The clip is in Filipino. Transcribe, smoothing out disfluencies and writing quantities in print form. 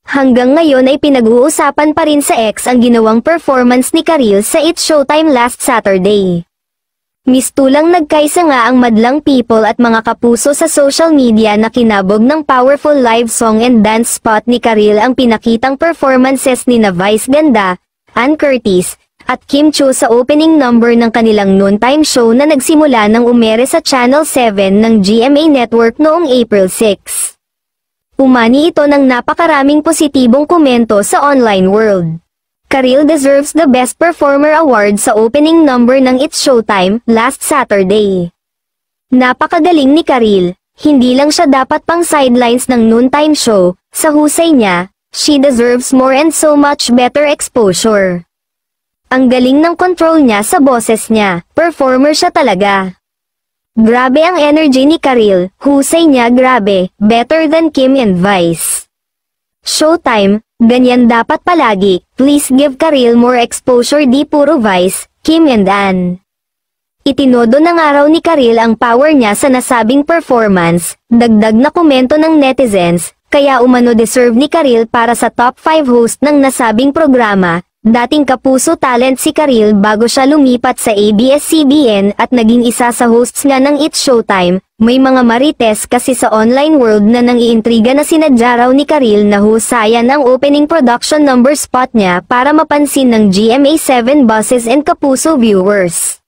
Hanggang ngayon ay pinag-uusapan pa rin sa X ang ginawang performance ni Karil sa It's Showtime last Saturday. Mistulang nagkaisa nga ang madlang people at mga kapuso sa social media na kinabog ng powerful live song and dance spot ni Karil ang pinakitang performances ni na Vice Ganda, Ann Curtis, at Kim Chiu sa opening number ng kanilang noontime show na nagsimula nang umere sa Channel 7 ng GMA Network noong April 6. Umani ito ng napakaraming positibong komento sa online world. Karil deserves the Best Performer Award sa opening number ng It's Showtime last Saturday. Napakagaling ni Karil, hindi lang siya dapat pang sidelines ng noontime show, sa husay niya, she deserves more and so much better exposure. Ang galing ng control niya sa boses niya, performer siya talaga. Grabe ang energy ni Karil, husay niya grabe, better than Kim and Vice. Showtime, ganyan dapat palagi, please give Karil more exposure di puro Vice, Kim and Ann. Itinodo ng araw ni Karil ang power niya sa nasabing performance, dagdag na komento ng netizens, kaya umano deserve ni Karil para sa top 5 host ng nasabing programa. Dating kapuso talent si Karil bago siya lumipat sa ABS-CBN at naging isa sa hosts nga ng It's Showtime. May mga marites kasi sa online world na nangiintriga na sinadya raw ni Karil na husayan ang opening production number spot niya para mapansin ng GMA7 bosses and kapuso viewers.